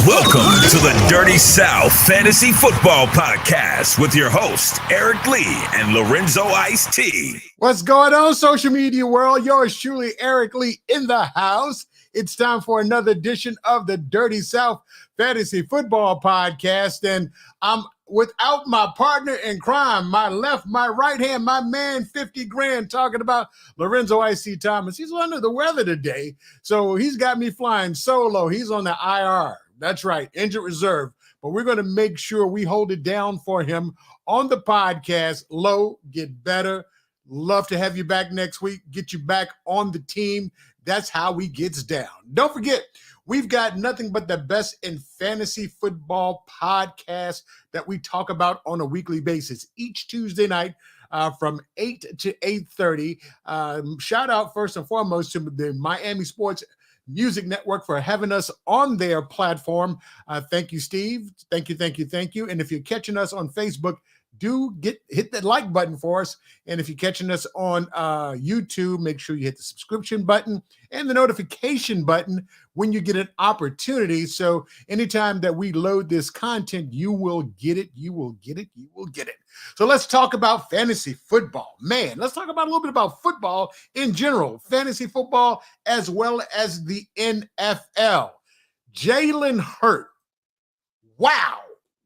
Welcome to the Dirty South Fantasy Football Podcast with your hosts, Eric Lee and Lorenzo Ice-T. What's going on, social media world? Yours truly, Eric Lee, in the house. It's time for another edition of the Dirty South Fantasy Football Podcast. And I'm without my partner in crime, my left, my right hand, my man, 50 grand, talking about Lorenzo Ice-T Thomas. He's under the weather today, so he's got me flying solo. He's on the IR. That's right, injured reserve. But we're going to make sure we hold it down for him on the podcast. Low, get better. Love to have you back next week. Get you back on the team. That's how we gets down. Don't forget, we've got nothing but the best in fantasy football podcast that we talk about on a weekly basis each Tuesday night from 8 to 8:30. Shout out first and foremost to the Miami Sports Music Network for having us on their platform. Thank you, Steve. Thank you. And if you're catching us on Facebook, do hit that like button for us. And if you're catching us on YouTube, make sure you hit the subscription button and the notification button when you get an opportunity. So anytime that we load this content, you will get it. So let's talk about fantasy football. Man, let's talk about a little bit about football in general, fantasy football, as well as the NFL. Jalen Hurts. Wow,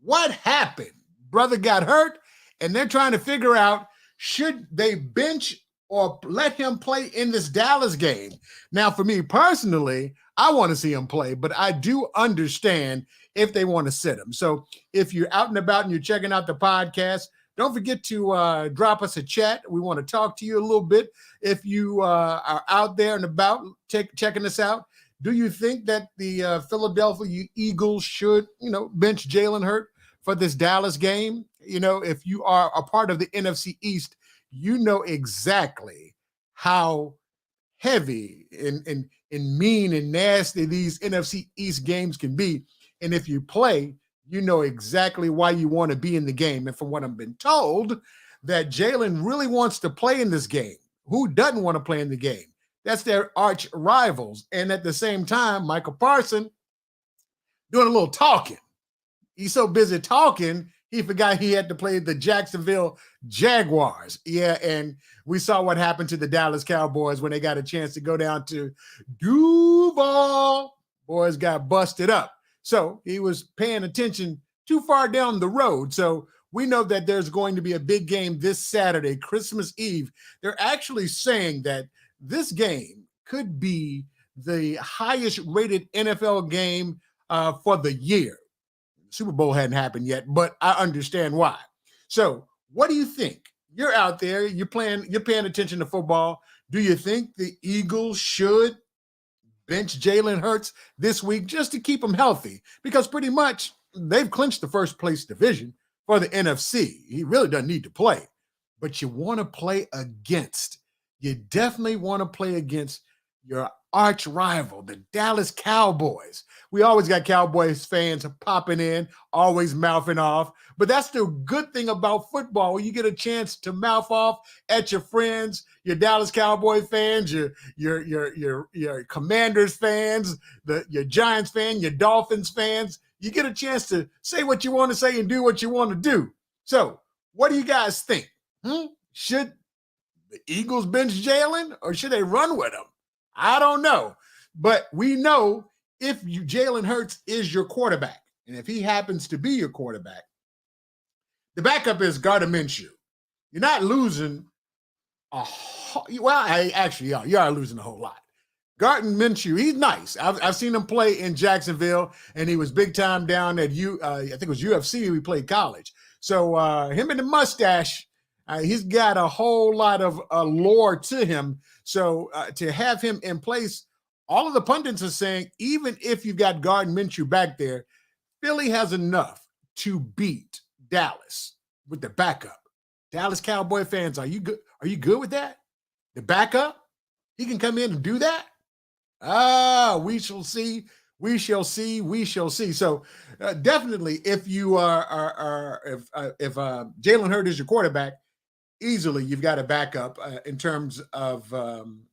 what happened? Brother got hurt, and they're trying to figure out, should they bench or let him play in this Dallas game? Now, for me personally, I want to see him play, but I do understand if they want to sit him. So if you're out and about and you're checking out the podcast, don't forget to drop us a chat. We want to talk to you a little bit. If you are out there and about checking us out, do you think that the Philadelphia Eagles should, bench Jalen Hurts for this Dallas game? If you are a part of the NFC East, you know exactly how heavy and mean and nasty these NFC East games can be. And if you play, you know exactly why you want to be in the game. And from what I've been told, that Jalen really wants to play in this game. Who doesn't want to play in the game? That's their arch rivals. And at the same time, Michael Parsons doing a little talking. He's so busy talking, He forgot he had to play the Jacksonville Jaguars. Yeah, and we saw what happened to the Dallas Cowboys when they got a chance to go down to Duval. Boys got busted up. So he was paying attention too far down the road. So we know that there's going to be a big game this Saturday, Christmas Eve. They're actually saying that this game could be the highest rated NFL game for the year. Super Bowl hadn't happened yet, but I understand why. So what do you think? You're out there, you're paying attention to football. Do you think the Eagles should bench Jalen Hurts this week just to keep him healthy? Because pretty much they've clinched the first place division for the NFC. He really doesn't need to play, but you want to play against. You definitely want to play against your arch rival, the Dallas Cowboys. We always got Cowboys fans popping in, always mouthing off. But that's the good thing about football. You get a chance to mouth off at your friends, your Dallas Cowboy fans, your Commanders fans, your Giants fan, your Dolphins fans. You get a chance to say what you want to say and do what you want to do. So what do you guys think? Should the Eagles bench Jalen or should they run with him? I don't know. But we know if Jalen Hurts is your quarterback, and if he happens to be your quarterback, the backup is Gardner Minshew. You're not losing you are losing a whole lot. Gardner Minshew, he's nice. I've seen him play in Jacksonville, and he was big time down at I think it was UFC. We played college. So him and the mustache, he's got a whole lot of lore to him. So to have him in place, all of the pundits are saying, even if you've got Gardner Minshew back there, Philly has enough to beat Dallas with the backup. Dallas Cowboy fans, are you good? Are you good with that? The backup? He can come in and do that? We shall see. We shall see. We shall see. So definitely, if you if Jalen Hurts is your quarterback, easily you've got a backup in terms of an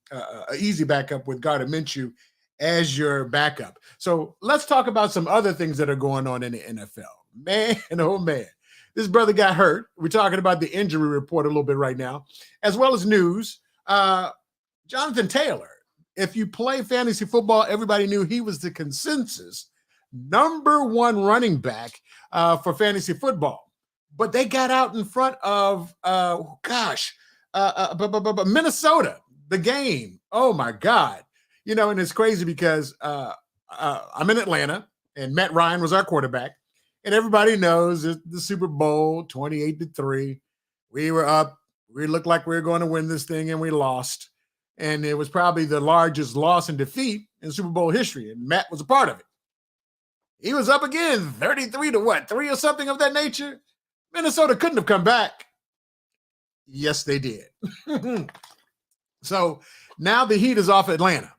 easy backup with Gardner Minshew as your backup. So let's talk about some other things that are going on in the NFL. Man, oh man, this brother got hurt. We're talking about the injury report a little bit right now, as well as news. Jonathan Taylor. If you play fantasy football, everybody knew he was the consensus #1 running back for fantasy football. But they got out in front of, Minnesota, the game. Oh, my God. You know, and it's crazy because I'm in Atlanta, and Matt Ryan was our quarterback. And everybody knows the Super Bowl, 28-3. We were up. We looked like we were going to win this thing, and we lost. And it was probably the largest loss and defeat in Super Bowl history, and Matt was a part of it. He was up again, 33-3 or something of that nature. Minnesota couldn't have come back. Yes, they did. So now the heat is off Atlanta.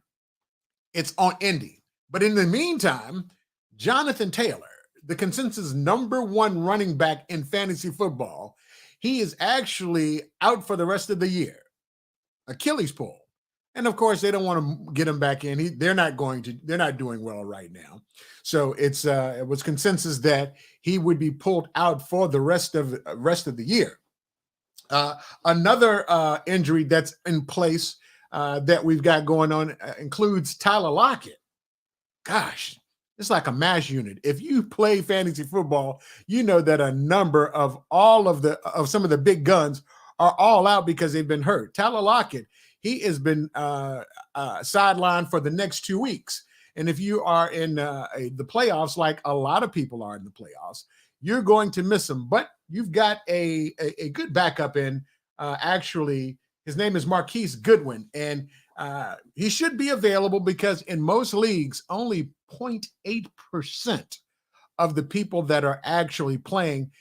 It's on Indy. But in the meantime, Jonathan Taylor, the consensus #1 running back in fantasy football, he is actually out for the rest of the year. Achilles pull. And of course, they don't want to get him back in. They're not doing well right now. So it was consensus that he would be pulled out for the rest of the year. Another injury that's in place that we've got going on includes Tyler Lockett. Gosh, it's like a mash unit. If you play fantasy football, you know that a number of some of the big guns are all out because they've been hurt. Tyler Lockett, he has been sidelined for the next 2 weeks. And if you are in the playoffs, like a lot of people are in the playoffs, you're going to miss him. But you've got a good backup in. Actually, his name is Marquise Goodwin, and he should be available because in most leagues, only 0.8% of the people that are actually playing,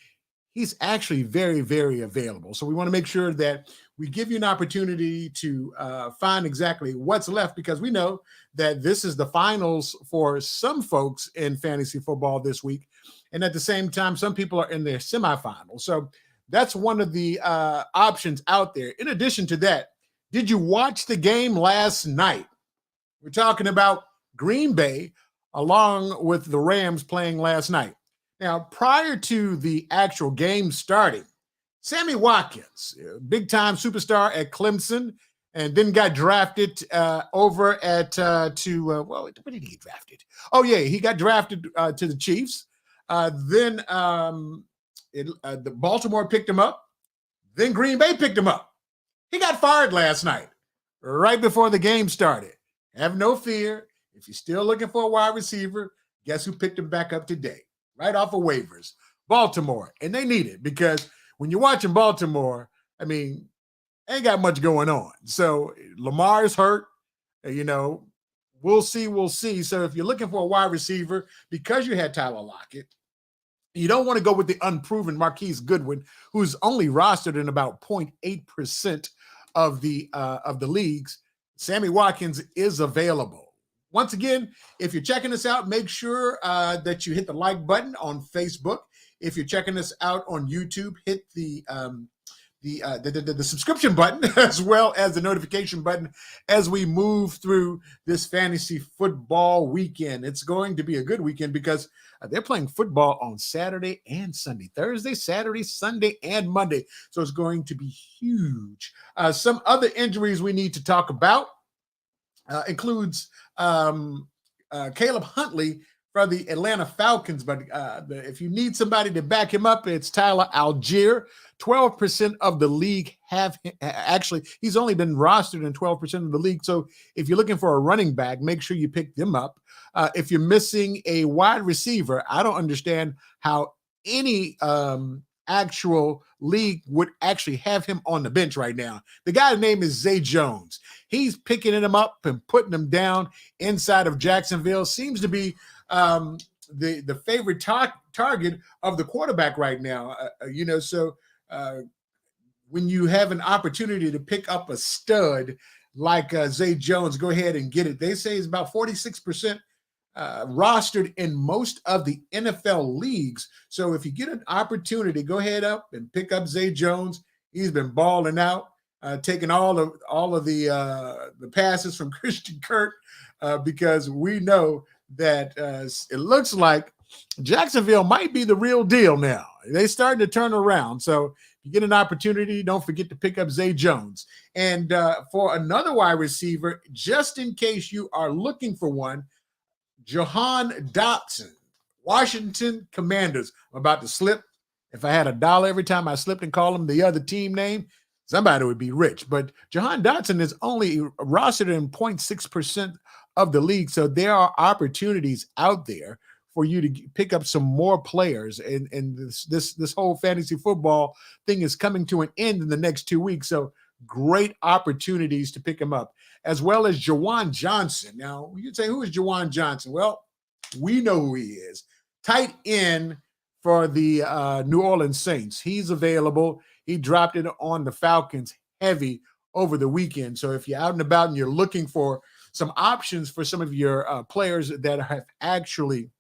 he's actually very, very available. So we want to make sure that we give you an opportunity to find exactly what's left, because we know that this is the finals for some folks in fantasy football this week. And at the same time, some people are in their semifinals. So that's one of the options out there. In addition to that, did you watch the game last night? We're talking about Green Bay along with the Rams playing last night. Now, prior to the actual game starting, Sammy Watkins, big-time superstar at Clemson, and then got drafted over at where did he get drafted? Oh, yeah, he got drafted to the Chiefs. Then the Baltimore picked him up. Then Green Bay picked him up. He got fired last night, right before the game started. Have no fear. If you're still looking for a wide receiver, guess who picked him back up today? Right off of waivers. Baltimore. And they need it because when you're watching Baltimore, I mean, ain't got much going on. So Lamar's hurt. We'll see. So if you're looking for a wide receiver, because you had Tyler Lockett, you don't want to go with the unproven Marquise Goodwin, who's only rostered in about 0.8% of the leagues. Sammy Watkins is available. Once again, if you're checking us out, make sure that you hit the like button on Facebook. If you're checking us out on YouTube, hit the subscription button as well as the notification button as we move through this fantasy football weekend. It's going to be a good weekend because they're playing football on Saturday and Sunday, Thursday, Saturday, Sunday, and Monday. So it's going to be huge. Some other injuries we need to talk about includes Caleb Huntley for the Atlanta Falcons. But if you need somebody to back him up, it's Tyler Algier. 12% of the league have him. Actually, he's only been rostered in 12% of the league. So if you're looking for a running back, make sure you pick them up. If you're missing a wide receiver, I don't understand how any actual league would actually have him on the bench right now. The guy's name is Zay Jones. He's picking him up and putting him down inside of Jacksonville. Seems to be the favorite target of the quarterback right now. When you have an opportunity to pick up a stud like Zay Jones, go ahead and get it. They say it's about 46% rostered in most of the NFL leagues. So if you get an opportunity, go ahead up and pick up Zay Jones. He's been balling out, taking all of the passes from Christian Kirk because we know that it looks like Jacksonville might be the real deal now. They're starting to turn around. So if you get an opportunity, don't forget to pick up Zay Jones. And for another wide receiver, just in case you are looking for one, Jahan Dotson, Washington Commanders. I'm about to slip. If I had $1 every time I slipped and called them the other team name, somebody would be rich. But Jahan Dotson is only rostered in 0.6% of the league. So there are opportunities out there for you to pick up some more players. And this whole fantasy football thing is coming to an end in the next 2 weeks. So great opportunities to pick him up, as well as Jawan Johnson. Now, you'd say, who is Jawan Johnson? Well, we know who he is. Tight end for the New Orleans Saints. He's available. He dropped it on the Falcons heavy over the weekend. So if you're out and about and you're looking for some options for some of your players that have actually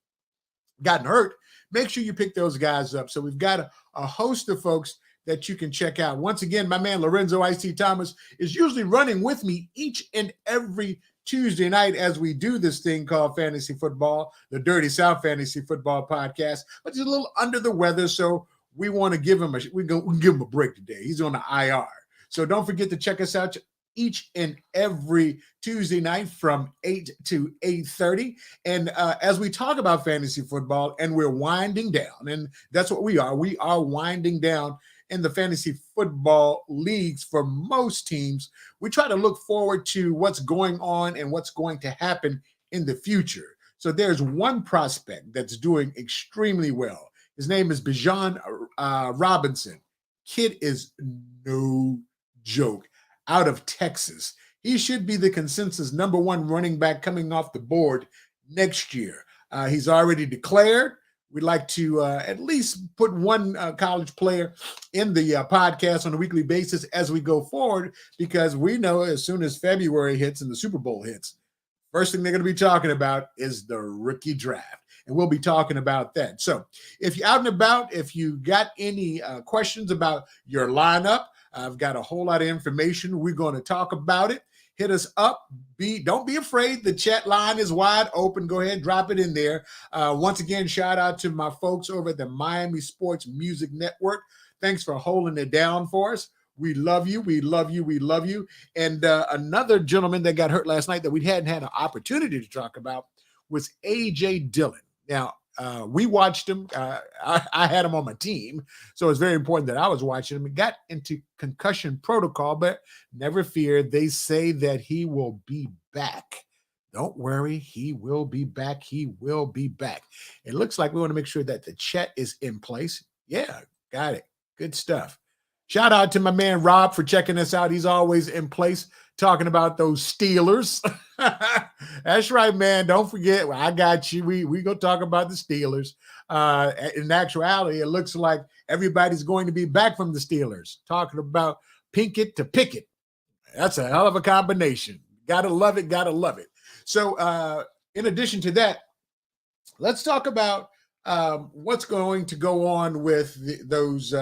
gotten hurt, make sure you pick those guys up. So we've got a host of folks that you can check out. Once again, my man Lorenzo Ice-T Thomas is usually running with me each and every Tuesday night as we do this thing called Fantasy Football, the Dirty South Fantasy Football Podcast. But he's a little under the weather, so we want to give him we can give him a break today. He's on the IR. So don't forget to check us out each and every Tuesday night from 8 to 8:30. And as we talk about fantasy football, and we're winding down, and that's what we are winding down in the fantasy football leagues for most teams. We try to look forward to what's going on and what's going to happen in the future. So there's one prospect that's doing extremely well. His name is Bijan Robinson. Kid is no joke, out of Texas. He should be the consensus number one running back coming off the board next year. He's already declared. We'd like to at least put one college player in the podcast on a weekly basis as we go forward, because we know as soon as February hits and the Super Bowl hits, first thing they're going to be talking about is the rookie draft. And we'll be talking about that. So if you're out and about, if you got any questions about your lineup, I've got a whole lot of information. We're going to talk about it. hit us up. Don't be afraid. The chat line is wide open. Go ahead, drop it in there. Once again, shout out to my folks over at the Miami Sports Music Network. Thanks for holding it down for us. We love you. We love you. We love you. And another gentleman that got hurt last night that we hadn't had an opportunity to talk about was A.J. Dillon. Now, we watched him. I had him on my team, so it's very important that I was watching him. He got into concussion protocol, but never fear. They say that he will be back. Don't worry. He will be back. He will be back. It looks like we want to make sure that the chat is in place. Yeah, got it. Good stuff. Shout out to my man Rob for checking us out. He's always in place talking about those Steelers. That's right, man. Don't forget. I got you. We going to talk about the Steelers. In actuality, it looks like everybody's going to be back from the Steelers. Talking about Pinkett to Pickett. That's a hell of a combination. Gotta love it. Gotta love it. So in addition to that, let's talk about what's going to go on with those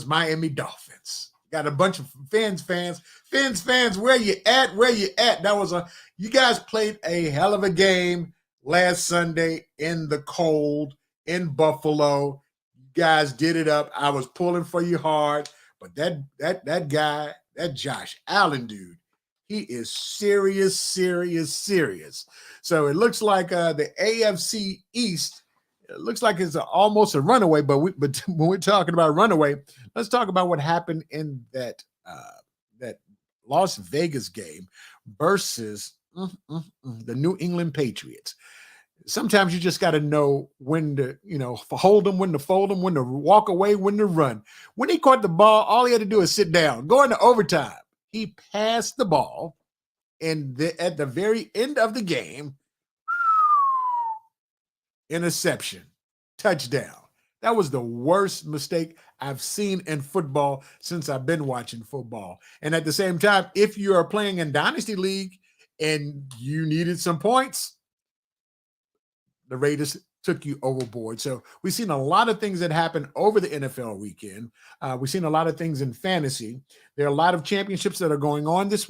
Miami Dolphins. Got a bunch of fans, where you at? You guys played a hell of a game last Sunday in the cold in Buffalo. You guys did it up. I was pulling for you hard, but that guy, that Josh Allen dude, he is serious. So it looks like the AFC East, it looks like it's almost a runaway, but when we're talking about runaway, let's talk about what happened in that Las Vegas game versus the New England Patriots. Sometimes you just got to know when to, hold them, when to fold them, when to walk away, when to run. When he caught the ball, all he had to do is sit down, go into overtime. He passed the ball, and at the very end of the game, interception, touchdown. That was the worst mistake I've seen in football since I've been watching football. And at the same time, if you are playing in Dynasty League and you needed some points, the Raiders took you overboard. So we've seen a lot of things that happen over the NFL weekend. We've seen a lot of things in fantasy. There are a lot of championships that are going on this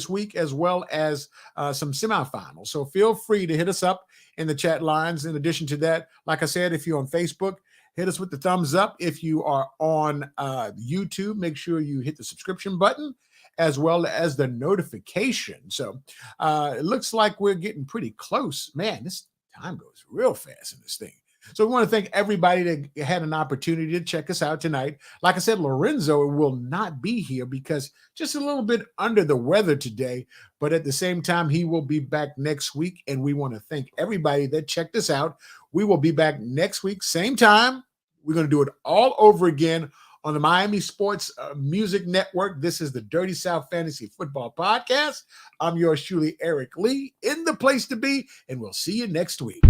week, as well as some semifinals. So feel free to hit us up in the chat lines. In addition to that, like I said, if you're on Facebook, hit us with the thumbs up. If you are on YouTube, make sure you hit the subscription button as well as the notification. So it looks like we're getting pretty close. Man, this time goes real fast in this thing. So we want to thank everybody that had an opportunity to check us out tonight. Like I said, Lorenzo will not be here because just a little bit under the weather today, but at the same time, he will be back next week. And we want to thank everybody that checked us out. We will be back next week, same time. We're going to do it all over again on the Miami Sports Music Network. This is the Dirty South Fantasy Football Podcast. I'm yours truly, Eric Lee, in the place to be, and we'll see you next week.